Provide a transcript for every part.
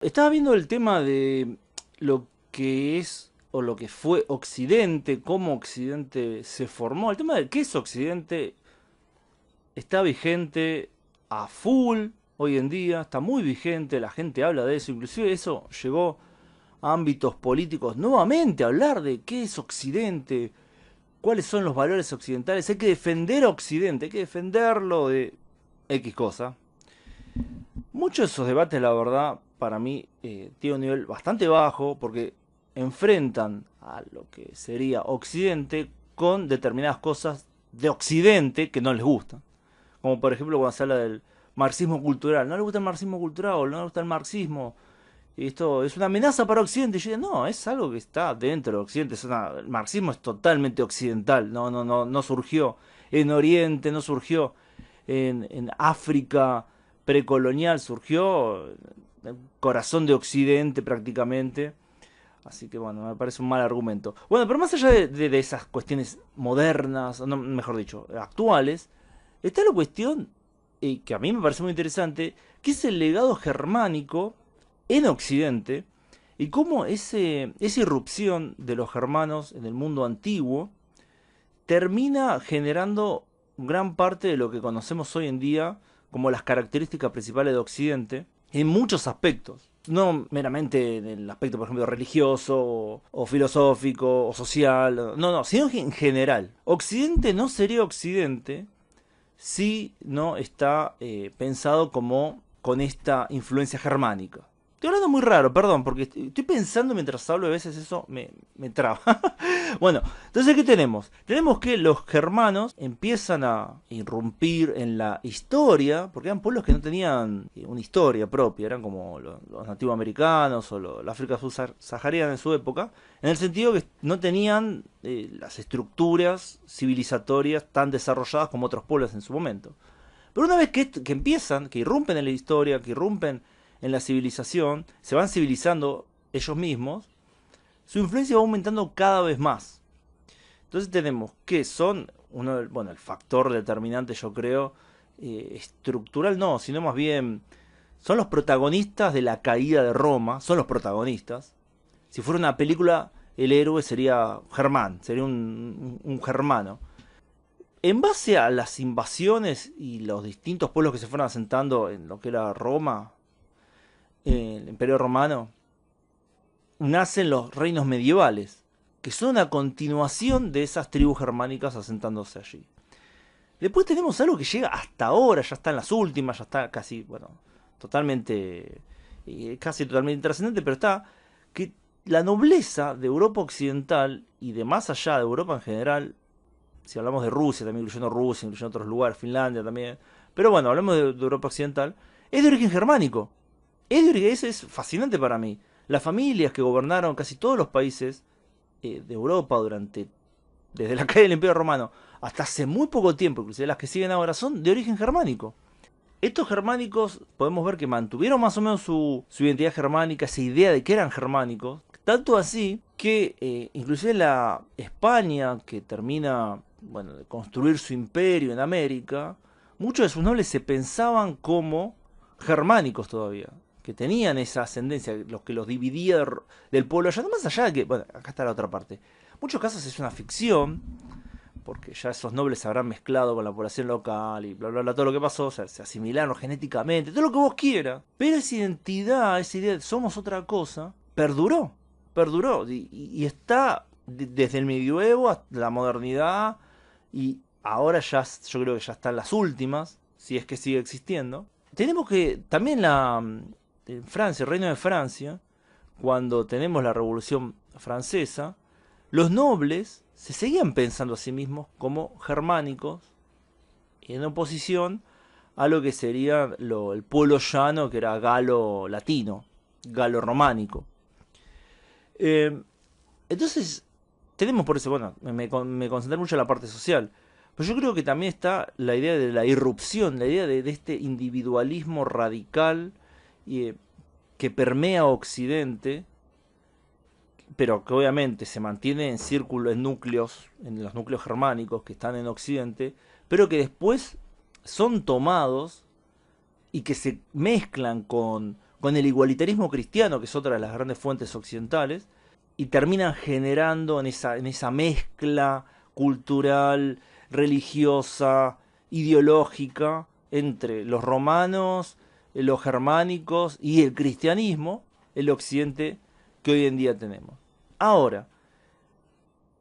Estaba viendo el tema de lo que es o lo que fue Occidente, cómo Occidente se formó. El tema de qué es Occidente está vigente a full hoy en día, está muy vigente, la gente habla de eso, inclusive eso llegó a ámbitos políticos nuevamente a hablar de qué es Occidente, cuáles son los valores occidentales, hay que defender a Occidente, hay que defenderlo de X cosa. Muchos de esos debates, la verdad, para mí tienen un nivel bastante bajo porque enfrentan a lo que sería Occidente con determinadas cosas de Occidente que no les gustan. Como por ejemplo cuando se habla del marxismo cultural. No le gusta el marxismo cultural o no le gusta el marxismo. Y esto es una amenaza para Occidente. Y yo digo, no, es algo que está dentro de Occidente. El marxismo es totalmente occidental. No surgió en Oriente, no surgió en África precolonial, surgió en el corazón de Occidente prácticamente. Así que bueno, me parece un mal argumento. Bueno, pero más allá de esas cuestiones modernas, no, mejor dicho, actuales, está la cuestión que a mí me parece muy interesante, que es el legado germánico en Occidente y cómo esa irrupción de los germanos en el mundo antiguo termina generando gran parte de lo que conocemos hoy en día como las características principales de Occidente en muchos aspectos. No meramente en el aspecto, por ejemplo, religioso o filosófico o social, no, sino en general. Occidente no sería Occidente si no está pensado como con esta influencia germánica. Estoy hablando muy raro, perdón, porque estoy pensando mientras hablo, a veces eso me traba. Bueno, entonces ¿qué tenemos? Tenemos que los germanos empiezan a irrumpir en la historia, porque eran pueblos que no tenían una historia propia, eran como los nativos americanos o la África subsahariana en su época, en el sentido que no tenían las estructuras civilizatorias tan desarrolladas como otros pueblos en su momento. Pero una vez que empiezan, que irrumpen en la historia, que irrumpen en la civilización, se van civilizando ellos mismos, su influencia va aumentando cada vez más. Entonces tenemos que son bueno, el factor determinante, yo creo, estructural no, sino más bien son los protagonistas de la caída de Roma, son los protagonistas. Si fuera una película, el héroe sería Germán, sería un germano. En base a las invasiones y los distintos pueblos que se fueron asentando en lo que era Roma, el Imperio Romano, nacen los reinos medievales, que son a continuación de esas tribus germánicas asentándose allí. Después tenemos algo que llega hasta ahora, ya está en las últimas, ya está casi, bueno, totalmente, casi totalmente intrascendente, pero está que la nobleza de Europa Occidental y de más allá de Europa en general, si hablamos de Rusia, también incluyendo Rusia, incluyendo otros lugares, Finlandia también, pero bueno, hablamos de Europa Occidental, es de origen germánico. Eso es fascinante para mí. Las familias que gobernaron casi todos los países de Europa desde la caída del Imperio Romano hasta hace muy poco tiempo, inclusive las que siguen ahora, son de origen germánico. Estos germánicos podemos ver que mantuvieron más o menos su identidad germánica, esa idea de que eran germánicos, tanto así que inclusive la España, que termina bueno, de construir su imperio en América, muchos de sus nobles se pensaban como germánicos todavía, que tenían esa ascendencia, los que los dividía del pueblo allá, no más allá de que, bueno, acá está la otra parte. En muchos casos es una ficción, porque ya esos nobles se habrán mezclado con la población local y bla bla bla, todo lo que pasó, o sea, se asimilaron genéticamente, todo lo que vos quieras. Pero esa identidad, esa idea de somos otra cosa, perduró y está desde el medioevo hasta la modernidad y ahora ya yo creo que ya están las últimas, si es que sigue existiendo. Tenemos que también en Francia, el reino de Francia, cuando tenemos la Revolución Francesa, los nobles se seguían pensando a sí mismos como germánicos en oposición a lo que sería el pueblo llano que era galo-latino, galo-románico. Eh, entonces, tenemos por eso, bueno, me concentré mucho en la parte social, pero yo creo que también está la idea de la irrupción, la idea de este individualismo radical eh, que permea Occidente, pero que obviamente se mantiene en círculos, en núcleos, en los núcleos germánicos que están en Occidente, pero que después son tomados y que se mezclan con el igualitarismo cristiano, que es otra de las grandes fuentes occidentales, y terminan generando en esa mezcla cultural, religiosa, ideológica, entre los romanos, los germánicos y el cristianismo, el occidente que hoy en día tenemos. Ahora,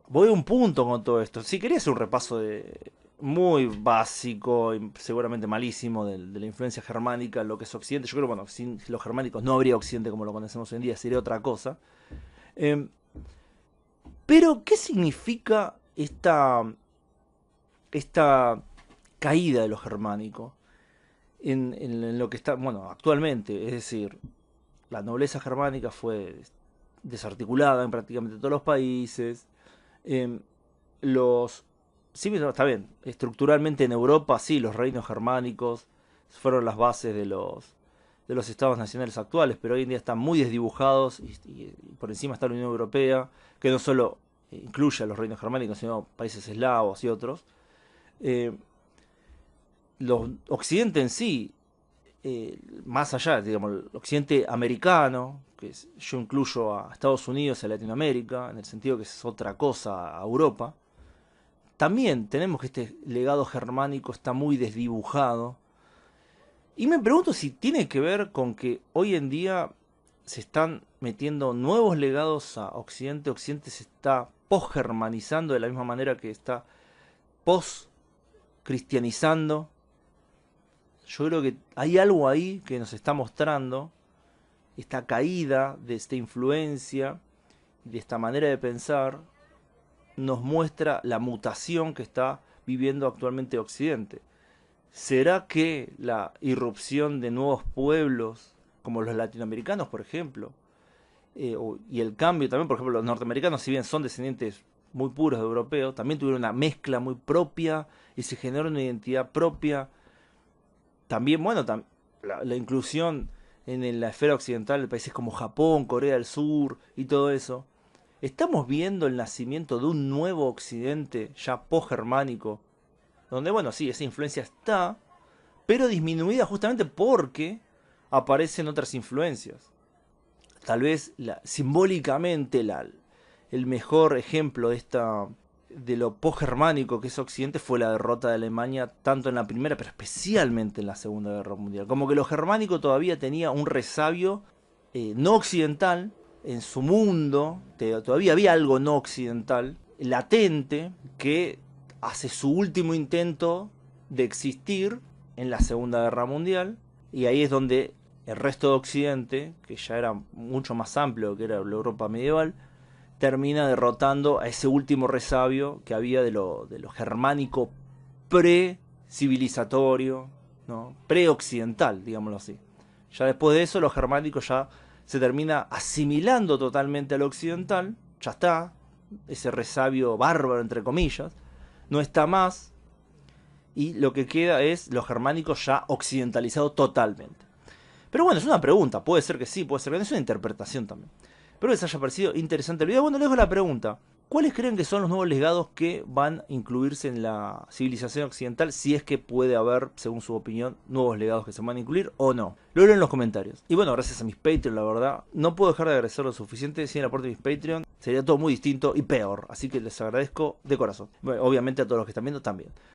voy a un punto con todo esto. Si quería hacer un repaso muy básico y seguramente malísimo de la influencia germánica en lo que es Occidente. Yo creo que, bueno, sin los germánicos no habría Occidente como lo conocemos hoy en día, sería otra cosa. Eh, pero, ¿qué significa esta caída de los germánicos en lo que está, bueno, actualmente? Es decir, la nobleza germánica fue desarticulada en prácticamente todos los países. Eh, los Sí, no, está bien. Estructuralmente en Europa, sí, los reinos germánicos fueron las bases de los estados nacionales actuales, pero hoy en día están muy desdibujados y por encima está la Unión Europea, que no solo incluye a los reinos germánicos, sino países eslavos y otros. Eh, los Occidente en sí, más allá, digamos, el Occidente americano, yo incluyo a Estados Unidos y a Latinoamérica, en el sentido que es otra cosa a Europa. También tenemos que este legado germánico está muy desdibujado. Y me pregunto si tiene que ver con que hoy en día se están metiendo nuevos legados a Occidente. Occidente se está posgermanizando de la misma manera que está poscristianizando. Yo creo que hay algo ahí que nos está mostrando esta caída de esta influencia, de esta manera de pensar, nos muestra la mutación que está viviendo actualmente Occidente. ¿Será que la irrupción de nuevos pueblos, como los latinoamericanos, por ejemplo, y el cambio también, por ejemplo, los norteamericanos, si bien son descendientes muy puros de europeos, también tuvieron una mezcla muy propia y se generó una identidad propia? También, bueno, la inclusión la esfera occidental de países como Japón, Corea del Sur y todo eso. Estamos viendo el nacimiento de un nuevo occidente ya post-germánico, donde, bueno, sí, esa influencia está, pero disminuida justamente porque aparecen otras influencias. Tal vez simbólicamente el mejor ejemplo de lo post-germánico que es Occidente fue la derrota de Alemania, tanto en la Primera, pero especialmente en la Segunda Guerra Mundial. Como que lo germánico todavía tenía un resabio no occidental en su mundo, todavía había algo no occidental, latente, que hace su último intento de existir en la Segunda Guerra Mundial, y ahí es donde el resto de Occidente, que ya era mucho más amplio que era la Europa medieval, termina derrotando a ese último resabio que había de lo germánico pre-civilizatorio, ¿no? Pre-occidental, digámoslo así. Ya después de eso, los germánicos ya se termina asimilando totalmente al occidental, ya está, ese resabio bárbaro, entre comillas, no está más, y lo que queda es los germánicos ya occidentalizados totalmente. Pero bueno, es una pregunta, puede ser que sí, puede ser que no, es una interpretación también. Espero que les haya parecido interesante el video. Bueno, les dejo la pregunta. ¿Cuáles creen que son los nuevos legados que van a incluirse en la civilización occidental? Si es que puede haber, según su opinión, nuevos legados que se van a incluir o no. Lo leo en los comentarios. Y bueno, gracias a mis Patreon, la verdad. No puedo dejar de agradecer lo suficiente. Sin el aporte de mis Patreon sería todo muy distinto y peor. Así que les agradezco de corazón. Bueno, obviamente a todos los que están viendo también.